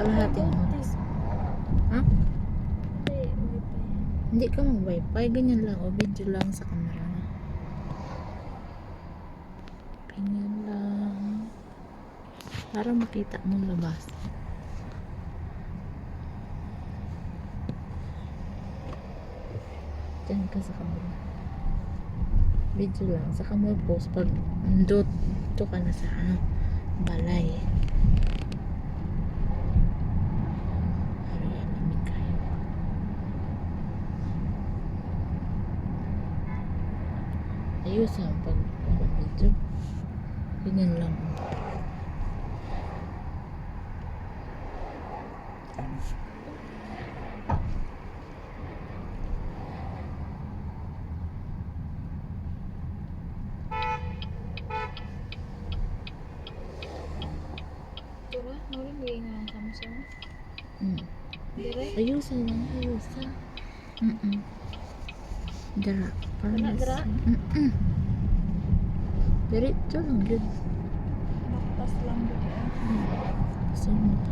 kalahating oras. Ha? Hindi ka mag-wifi. Ganyan lang. O video lang sa camera. Ganyan lang. Para makita mong labas. Diyan ka sa camera. Video lang. Saka mo post pag dito ka na sa balay. Ayos ang pag-video. Ganyan lang. Tura, nuri nga Samsung. Dire? Ayusan lang. Ayusan. Dara. Wala, dara? Diretso lang yun. Naktas lang dito. Kasi mo ito.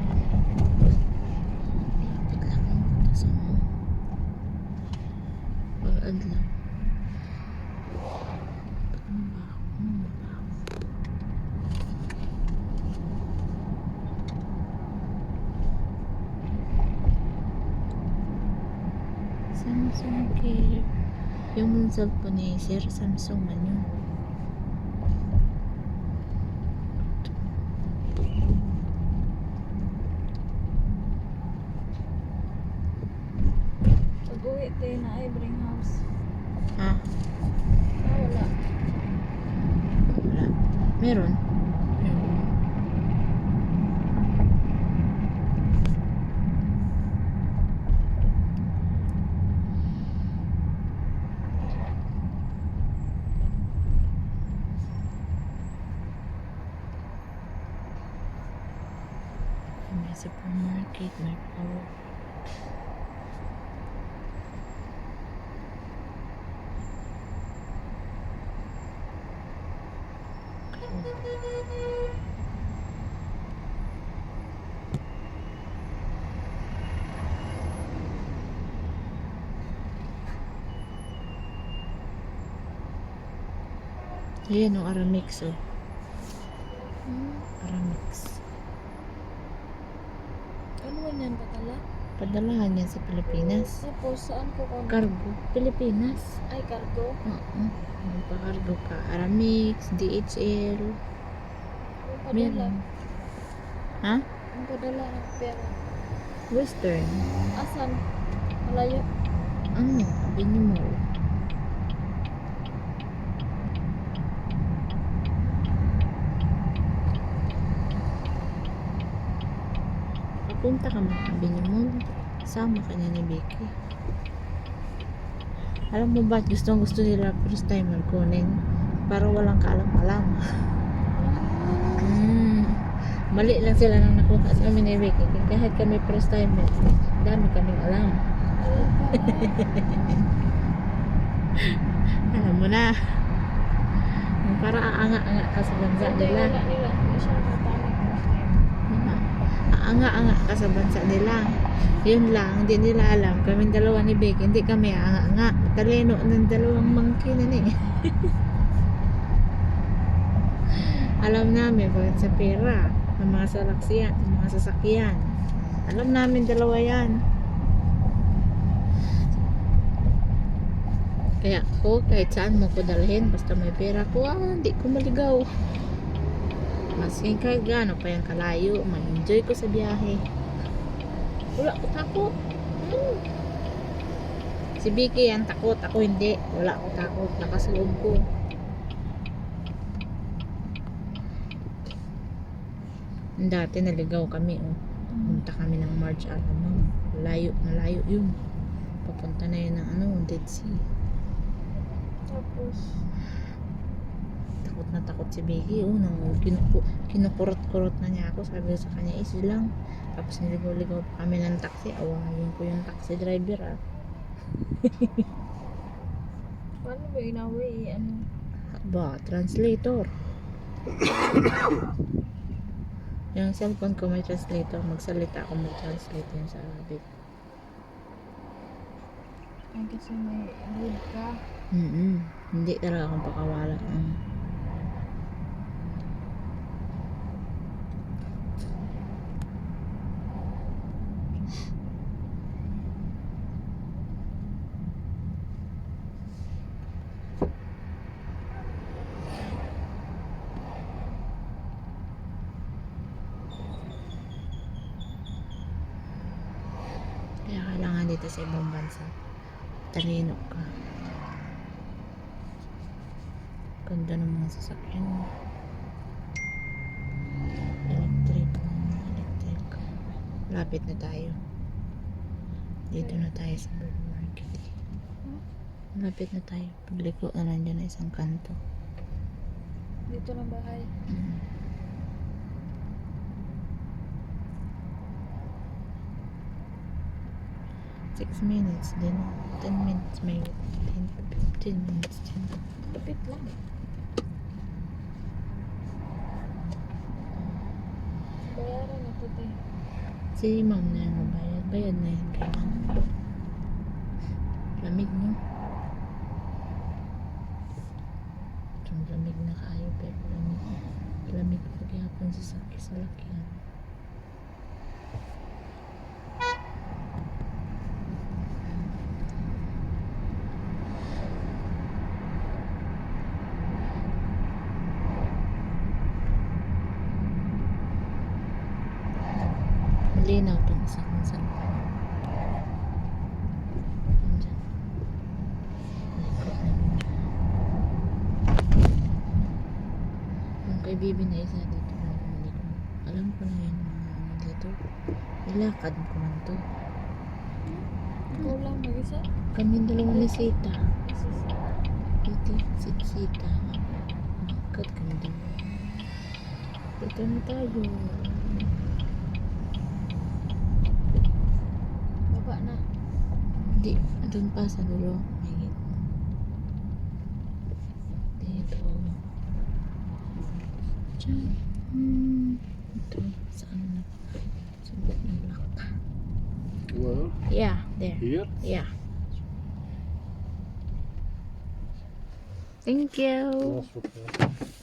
Lapit lang ang butas mo. Pag-ad lang. Samsung Care. Yung cellphone ni Sir, Samsung man yun. Pag-uwi tayo na ay bring house. Ha? Wala. Wala. Meron. May supermarket, may power. Ayan o, Aramix o. Aramix. Ano man yan patala? Padalahan yan sa Pilipinas. Tapos saan ko kung Cargo, Pilipinas. ay cargo? Magpa-cargo ka. Aramix, DHL. Ang padala. Meron. Ha? Ang padala ng pera. Western. Asan? Malayo. Ano? Avenue Mall. Punta ka mga Avenue Mall. Sama ka niya ni Becky. Alam mo ba, gusto nila first time magkunin para walang kaalam-alam. Mali lang sila nang nakuha sa kami ni Becky. Kahit kami first time, dami kaming alam. Alam mo na. Para aanga-anga ka sa bansa nila. Hindi siya matalik. Aanga-anga ka sa bansa nila. Yun lang, hindi nila alam. Kaming dalawa ni Becky, hindi kami aanga-anga. Talino ng dalawang monkey na ni. Alam namin bakit sa pera, ng mga salaksiyan, ng mga sasakyan. Alam namin dalawa yan. Kaya ako, kahit saan mo ko dalhin, basta may pera ko, hindi ko maligaw. Maski kahit gaano pa yung kalayo, ma-enjoy ko sa biyahe. Wala ko takot. Si Vicky yan takot, ako hindi. Wala ko takot, nakasloob ko. Dati naligaw kami, punta kami ng March Alamang. Malayo yun. Papunta na yun ng Dead Sea. Tapos Takot na takot si Becky. Kinukurot-kurot na niya ako. Sabi ko sa kanya, easy lang. Tapos niligaw-ligaw pa kami ng taxi. Awahin ko yung taxi driver paano ba inaway? Ano? Ba, translator. Yung cellphone ko may translator. Magsalita ako, mag-translate yun sa Arabic. Ay, kasi may good ka. Hindi talaga akong pakawala. Kaya kailangan dito sa ibang bansa, talino ka. Ganda ng mga sasakyan. Electric. Lapit na tayo. Dito na tayo sa bird market. Lapit na tayo. Pagliko na nandiyan na isang kanto. Dito ng bahay. 6 minutes din. 10 minutes may 15 minutes din. Lupit lang. Bayaran na to, te. Si ma'am na yung mabayad. Bayad na yun kay ma'am. Lamig, no? Itong lamig na kayo, pero lamig. Lamig pagyapon sa sakit sa lakyan. Malinaw itong isa kong cellphone. Andyan. Likod na yun. Yung kay Bibi na isa dito na bumalik ko. Alam ko na yun mga ano dito. Ilakad ko man to. Ikaw lang mag-isa. Kami dalawa ni Sita. Isis. Dito, si Sita. Lakad kami dalawa. Dito na tayo. Baba na. Hindi, doon pa sa dulo. May dito. Diyan. Ito, saan na? Subok ng block. Well, Yeah, there. here. Yeah. Thank you. That's okay.